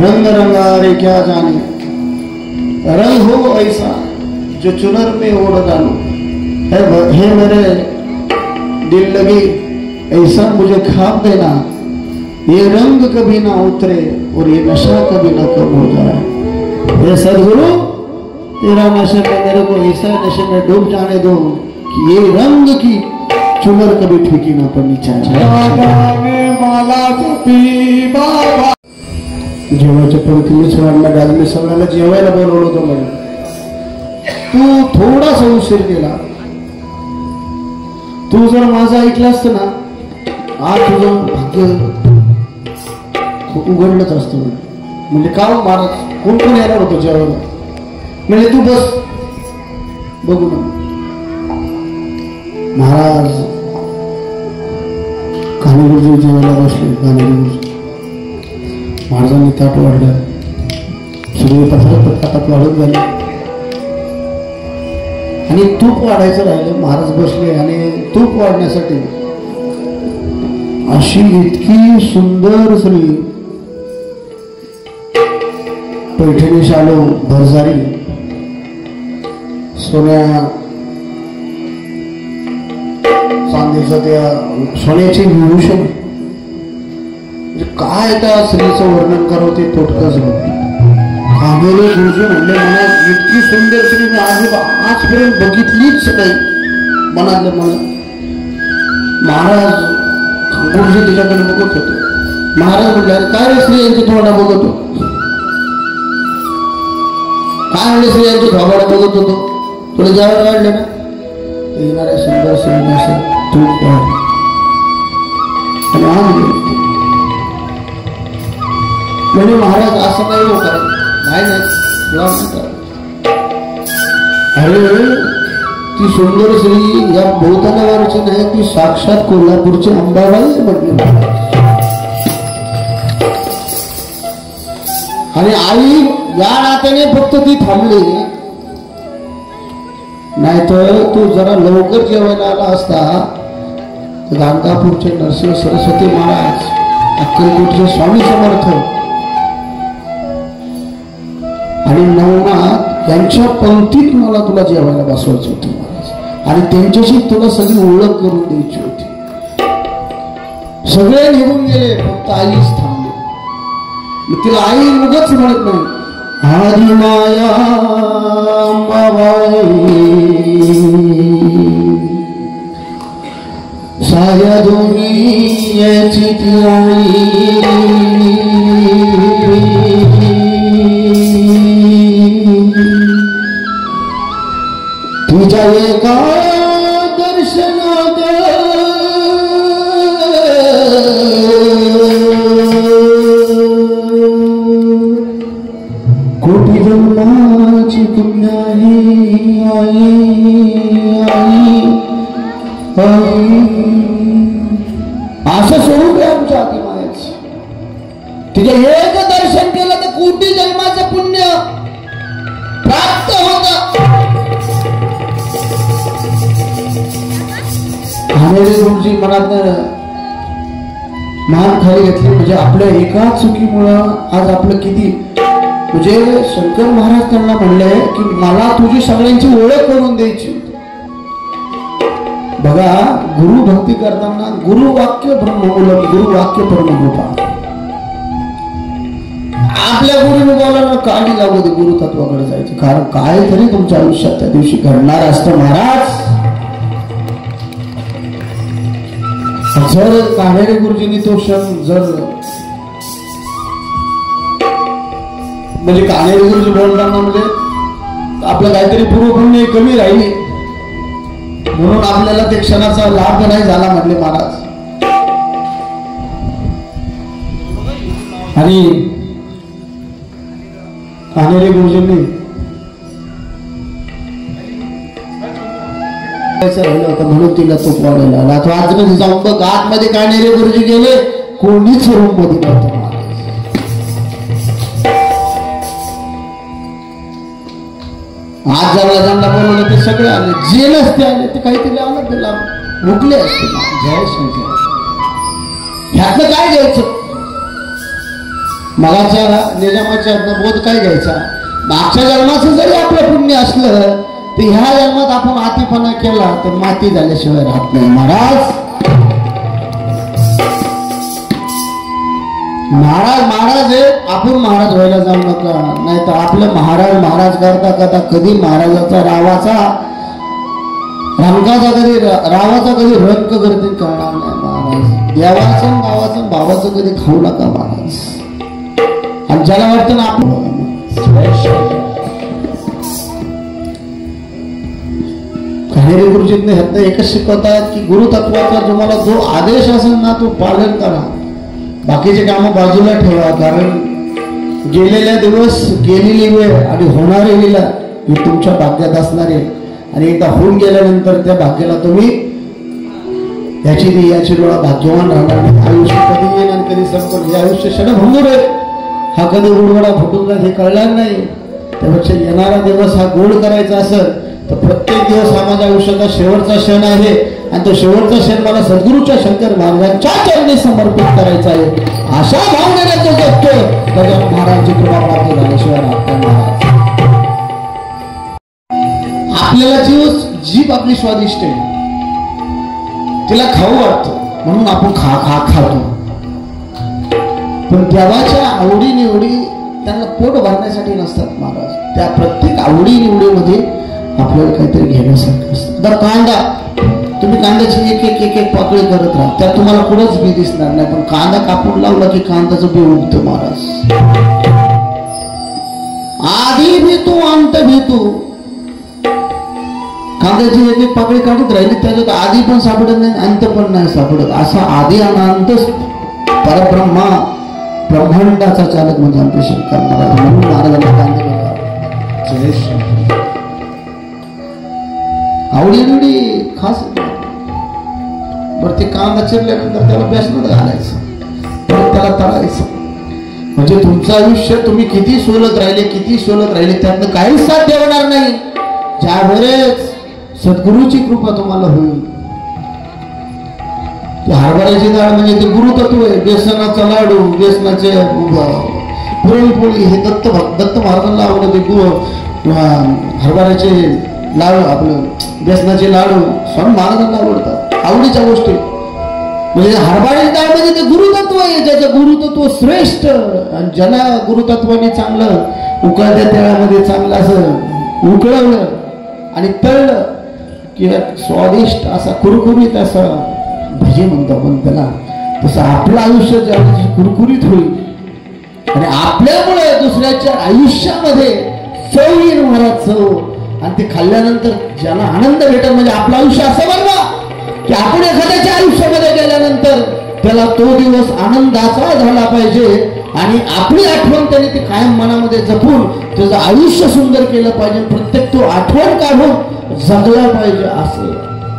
रंग रंगा रे क्या जाने, रंग हो ऐसा जो चुनर में ओढ़ डालो. हे मेरे दिल लगी ऐसा मुझे ख्वाब देना, ये रंग कभी ना उतरे और ये नशा कभी ना कम हो जाए. ये सदगुरु तेरा नशे में मेरे को ऐसा नशे में डूब जाने दो कि ये रंग की चुनर कभी फीकी ना पड़नी चाहिए. जेवायच्या पंक्तीने सगळ्यांना गाजले, सगळ्यांना जेवायला बोलवलं होतं मला. तू थोडासा उशीर केला. तू जर माझं ऐकलं असतं ना, आज तुझं भाग्य उघडलंच असतं. म्हणजे का महाराज कोण कोण येणार होतं जेवायला? म्हणजे तू बस बघू ना. महाराज कान्हेगुरुजी जेवायला बसले. कान्हेगुरुजी महाराजांनी ताट वाढलं, सगळे ताटात वाढत झाले आणि तूप वाढायचं राहिलं. महाराज बसले आणि तूप वाढण्यासाठी अशी इतकी सुंदर स्त्री पैठणी शालू भरजारी सोन्या चांदीचं त्या सोन्याची विभूषण, काय त्या स्त्रीचं वर्णन करावं ते तोटकच होतं. कान्हेरे गुरुजी म्हणले, मला इतकी सुंदर स्त्री मी आजपर्यंत बघितलीच नाही मनातलं मला. महाराज गुरुजी तिच्याकडे बघत होते. महाराज म्हटले, काय रे स्त्रियांची थोडा बघत होतो? काय म्हणले, स्त्रियांची थोबाडा बघत होतो. थोडे जेवण वाढले ना, येणाऱ्या सुंदर स्त्रियांना तूप वाढ आणि आणले. म्हणजे महाराज असं नाही हो करा, नाही नाही. अरे ती सुंदर स्त्री या भोवतालावरची नाही, ती साक्षात कोल्हापूरची अंबाबाई म्हटली. आणि आई या नात्याने फक्त ती थांबली, नाहीतर तू जरा लवकर जेवायला आला असता तर गाणगापूरचे नरसिंह सरस्वती महाराज, अक्कलकोटचे स्वामी समर्थ आणि नवनाथ यांच्या पंक्तीत मला तुला जेवायला बसवायचं होतं महाराज. आणि त्यांच्याशी तुला सगळी ओळख करून द्यायची होती. सगळे निघून गेले, फक्त आईच थांबले. तिला आई उगाच म्हणत नाही, आदि माया साया दोन्ही याची ती आई. तुझ्या एका दर्शनात कोटी जन्माची पुण्याही आई आई आई. असं स्वरूप आहे आमच्या आदिमायाचं. तिथे एक दर्शन केलं तर कोटी जन्माचं पुण्य प्राप्त होतं. कान्हेरे गुरुजी मनात मान खाली घेतली. म्हणजे आपल्या एका चुकीमुळं आज आपलं किती, म्हणजे शंकर महाराज त्यांना म्हणले की मला तुझी सगळ्यांची ओळख करून द्यायची. बघा, गुरु भक्ती करताना गुरुवाक्य ब्रह्ममूलक, गुरुवाक्य परमकृपा. आपल्या गुरुने बोलायला काळजी लागू दे, गुरु तत्वाकडे जायचं. कारण काय तरी तुमच्या आयुष्यात त्या दिवशी घडणार असतं महाराज. जर कान्हेरे गुरुजींनी तो क्षण जर म्हणजे कान्हेरे गुरुजी बोलताना म्हणजे आपलं काहीतरी पूर्वपुण्य कमी राहिली म्हणून आपल्याला ते क्षणाचा लाभ नाही झाला म्हटले महाराज. आणि कान्हेरे गुरुजींनी राहिलं होतं म्हणून तिला तो वाढवला. तो आतमध्ये जाऊन बघ, आतमध्ये कान्हेरे गुरुजी गेले, कोणीच रूम मध्ये नव्हतं. आज ज्यांना बोलवलं ते सगळे आले, जे नसते आले ते काहीतरी आलं त्याला मुकले असते. जय शंकर. ह्यातनं काय घ्यायचं? मगाच्या निजामाच्या बोध काय घ्यायचा? मागच्या जन्माचं जरी आपलं पुण्य असलं तर ह्या जन्मात आपण आतीपणा केला तर माती झाल्याशिवाय राहत नाही. महाराज आहे, आपण महाराज व्हायला जाऊ नका. नाही तर आपलं महाराज करता करता कधी महाराजाचा रंगाचा कधी रावाचा कधी रंग गर्दी करणार नाही महाराज. देवाचं गावाचं भावाचं कधी खाऊ नका महाराज. आणि ज्याला वाटतं ना आपण कान्हेरे गुरुजींनी ह्यातनं एकच शिकवतात की गुरुतत्वाचा तुम्हाला जो आदेश असेल ना तो पालन करा, बाकीचे कामं बाजूला ठेवा. कारण गेलेल्या दिवस, गेलेली वेळ आणि होणारी लीला ही तुमच्या भाग्यात असणार आहे. आणि एकदा होऊन गेल्यानंतर त्या भाग्याला तुम्ही याची डोळा भाग्यवान राहणार नाही. आयुष्य कधी येईल आणि कधी संपल, हे आयुष्य क्षणभंगूर आहे. हा कधी उडवडा फुटून जाईल हे कळणार नाही. त्यापेक्षा येणारा दिवस हा गोड करायचा असेल तर प्रत्येक दिवस हा माझ्या आयुष्याचा शेवटचा क्षण आहे आणि तो शेवटचा क्षण मला सद्गुरूच्या शंकर महाराजांच्या चरणी समर्पित करायचा आहे. अशा भावनेने तो जगतो त्याच्यावर महाराजांची कृपा प्राप्त झाल्याशिवाय राहत महाराज. आपल्याला जीभ आपली स्वादिष्ट आहे, तिला खाऊ वाटतं म्हणून आपण खातो. पण देवाच्या आवडीनिवडी त्यांना पोट भरण्यासाठी नसतात महाराज. त्या प्रत्येक आवडीनिवडीमध्ये आपल्याला काहीतरी घेण्यासारखं असतं. तर कांदा, तुम्ही कांद्याची एक पाकळी करत राहा, त्यात तुम्हाला कुठंच बी दिसणार नाही. पण कांदा कापून लावला की कांद्याचं बी उगतं महाराज. आधी भी तू अंत भी तू. कांद्याची एक पाकळी काढत राहिली त्याच्यात आधी पण सापडत नाही, अंत पण नाही सापडत. असा आधी आणि अंत परब्रह्मा ब्रह्मांडाचा चालक म्हणजे आमचे शंकर महाराज. म्हणून महाराजांना कांदे आवडीनिवडी खास. बरं ते कांदा चिरल्यानंतर त्याला बेसनात घालायचं, परत त्याला तळायचं. म्हणजे तुमचं आयुष्य तुम्ही किती सोलत राहिले त्यातनं काहीच साध्य होणार नाही. ज्यावेळेस सद्गुरूची कृपा तुम्हाला होईल. हरभऱ्याची डाळ म्हणजे ते गुरुतत्व आहे. बेसनाचा लाडू, बेसनाचे पुरणपोळी हे दत्त महाराजांना आवडते. हरभऱ्याचे लाडू, आपलं बेसनाचे लाडू स्वामी महाराजांना आवडतात. आवडीच्या गोष्टी म्हणजे हरभऱ्याची डाळ म्हणजे ते गुरुतत्व आहे, ज्याचं गुरुतत्व श्रेष्ठ. आणि ज्याला गुरुतत्वाने चांगलं उकळत्या तेलामध्ये चांगलं असं उकळवलं आणि तळलं की स्वादिष्ट असा कुरकुरीत असा भजी म्हणतो आपण त्याला, तसं आपलं आयुष्य ज्यावेळेस कुरकुरीत होईल आणि आपल्यामुळे दुसऱ्याच्या आयुष्यामध्ये चव येईल महाराज, चव. आणि ते खाल्ल्यानंतर ज्याला आनंद भेटेल. म्हणजे आपलं आयुष्य असं बनवा की आपण एखाद्याच्या आयुष्यामध्ये गेल्यानंतर त्याला तो दिवस आनंदाचा झाला पाहिजे आणि आपली आठवण त्याने ती कायम मनामध्ये जपून त्याचं आयुष्य सुंदर केलं पाहिजे. प्रत्येक तो आठवण काढून जगला पाहिजे. असं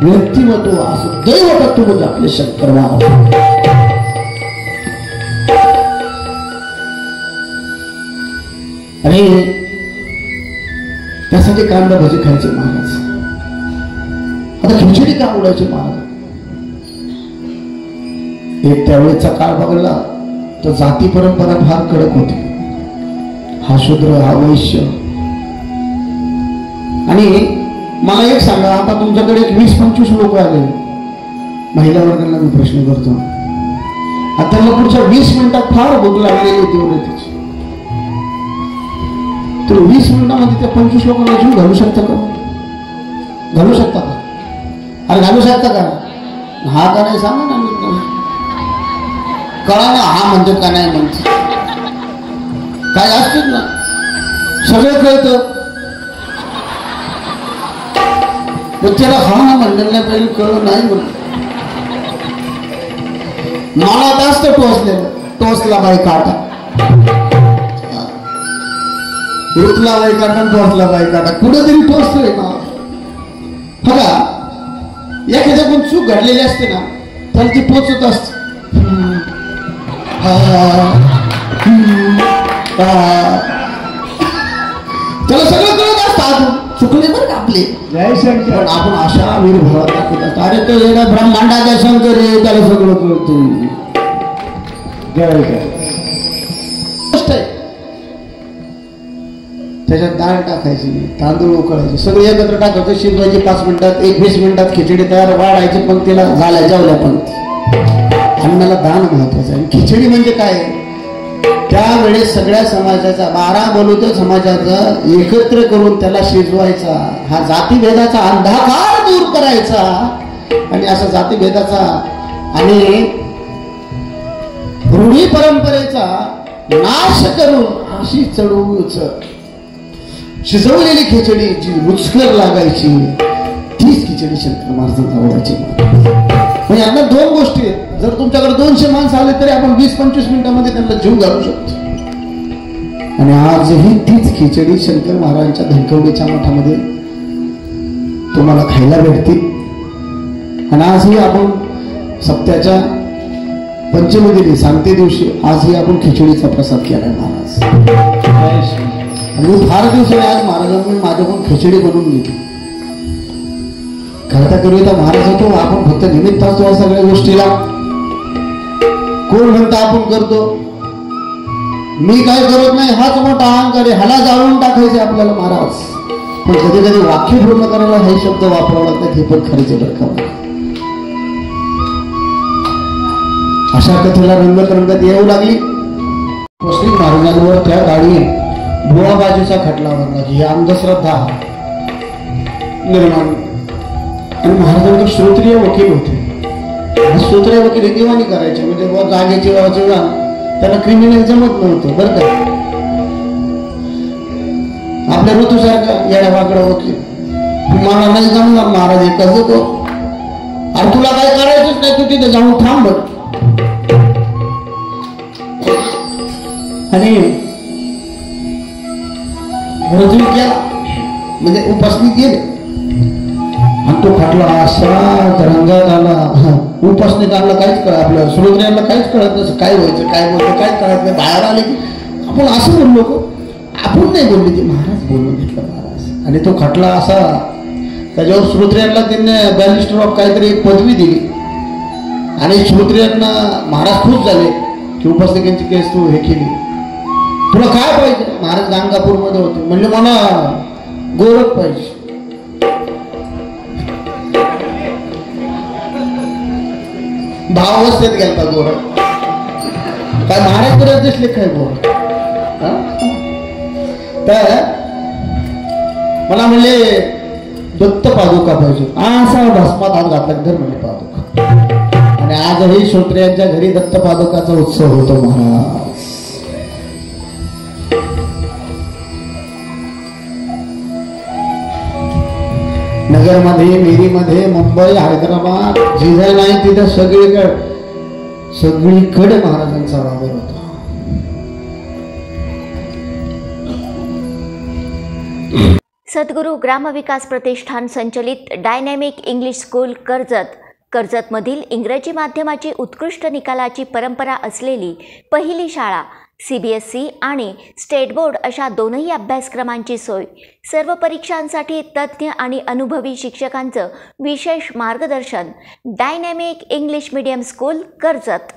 व्यक्तिमत्व, असं दैवतत्व म्हणजे आपले शंकर महाराज. आणि त्यासाठी कांदा भजी खायचे महाराज. आता खिचडी का आवडायची महाराज? एक त्यावेळेचा काळ बघला तर जाती परंपरा फार कडक होती. हा शूद्र, हा वैश्य. आणि मला एक सांगा, आता तुमच्याकडे 20-25 लोक आले, महिला वर्गाला मी प्रश्न करतो, आता त्यांना पुढच्या 20 मिनिटात फार भूक लागलेली होती त्याची, तर 20 मिनिटामध्ये त्या 25 लोकांना जीव घालू शकता का? घालू शकता का? अरे घालू शकता का? हा का नाही सांगा ना. कळा ना, हा म्हणतो का नाही म्हणतो, काय असतील ना, सगळं कळतं. त्याला हा म्हणलं नाही पाहिजे, कळलं नाही म्हणून मला जास्त टोचलेलं. टोचला बाई काटा, उठला बाई काटा, टोचला बाई काटा, कुठेतरी टोचतोय ना. बघा, एखाद्या पण चूक घडलेली असते ना त्याला ती टोचत असते. त्याला सगळं कळत असतं. चुकले बरं का आपले, जय शंकर. पण आपण अशा वीरभावात दाखवत असतो. अरे तो येणं ब्रह्मांडाच्या शंकर आहे, त्याला सगळं कळतं. जय जय. गोष्ट आहे. त्याच्यात डाळ टाकायची, तांदूळ उकळायचे, सगळे एकत्र टाकायचं, शिजवायचे 5 मिनिटात, 20 मिनिटात खिचडी तयार, वाढायची पंक्तीला, झाल्या जेवल्या पंक्ती. अन्नाला दान महत्वाचं आहे. खिचडी म्हणजे काय, त्यावेळेस सगळ्या समाजाचा 12 बलुते समाजाचा एकत्र करून त्याला शिजवायचा, हा जातीभेदाचा अंधकार दूर करायचा आणि असा जातीभेदाचा आणि रूढी परंपरेचा नाश करून अशी चढवूच शिजवलेली खिचडी जी रुचकर लागायची तीच खिचडी शंकर महाराजांना आवडायची. म्हणजे आता 2 गोष्टी आहेत. जर तुमच्याकडे 200 माणसं आले तरी आपण 20-25 मिनिटांमध्ये त्यांना जीव घालू शकतो. आणि आजही तीच खिचडी शंकर महाराजांच्या धनकवडीच्या मठामध्ये तुम्हाला खायला भेटते. आणि आजही आपण सप्त्याच्या पंचमी दिली सांगते दिवशी आजही आपण खिचडीचा प्रसाद केलाय महाराज. आणि मी फार दिवसाने आज महाराजांनी माझ्याकडून खिचडी बनवून घेतली. करता करूया महाराज होतो, आपण फक्त निमित्त असतो या सगळ्या गोष्टीला. कोण म्हणता आपण करतो, मी काय करत नाही, हाच मोठा अहंकार आहे, ह्याला जाळून टाकायचे आपल्याला महाराज. पण कधी कधी वाक्य पूर्ण करायला हे शब्द वापरावे लागतात, हे पण खरेच बरं. अशा कथेला रंगत रंगत येऊ लागली. मुस्लिम महाराजांवर त्या गाडी भुवाबाजीचा खटला भरला, ही अंधश्रद्धा निर्माण. आणि महाराजांचे श्रोत्रिय वकील होते. श्रोत्रिय वकील दिवाणी करायचे, म्हणजे जागेची जेव्हा त्याला क्रिमिनल जमत नव्हतं बरं का. आपल्या ऋतूसारखा येड्या वाकडा वकील, मला नाही जमणार महाराज, हे कसं तो, अरे तुला काय करायचंच नाही, तू तिथे जाऊन थांब. आणि रजू केला, म्हणजे उपासनी केली आणि तो खटला असा रंगात आला. उपासनीत आणलं काहीच कळत, आपल्या श्रोत्रियांना काहीच कळत नसं, काय व्हायचं काय बोलतं काय कळत नाही. बाहेर आले की आपण असं बोललो, आपण नाही बोलले, ते महाराज बोलून घेतलं महाराज. आणि तो खटला असा, त्याच्यावर श्रोत्रियांना त्यांनी बॅरिस्टर ऑफ काहीतरी एक पदवी दिली. आणि श्रोत्रियांना महाराज खूप झाले की उपासनिकांची केस तू हे केली, तुला काय पाहिजे. महाराज गाणगापूरमध्ये होते, म्हणजे मला गोरख पाहिजे. भावावस्थेत गेलता गोरख, काय महाराज करत दिसले काय गोरख. तर मला म्हणले दत्त पादुका पाहिजे, असा भस्मात हात घातला धर म्हणजे पादुका. आणि आजही श्रोत्रियांच्या घरी दत्त पादुकाचा उत्सव होतो महाराज. नगरमध्ये, मिरीमध्ये, मुंबई, हैदराबाद, जिथे नाही तिथे सगळीकडे महाराजांचा वावर होता. सद्गुरू ग्रामविकास प्रतिष्ठान संचलित डायनॅमिक इंग्लिश स्कूल कर्जतमधील इंग्रजी माध्यमाची उत्कृष्ट निकालाची परंपरा असलेली पहिली शाळा, CBSE आणि स्टेट बोर्ड अशा दोनही अभ्यासक्रमांची सोय, सर्व परीक्षांसाठी तज्ज्ञ आणि अनुभवी शिक्षकांचं विशेष मार्गदर्शन. Dynamic English medium school Karjat.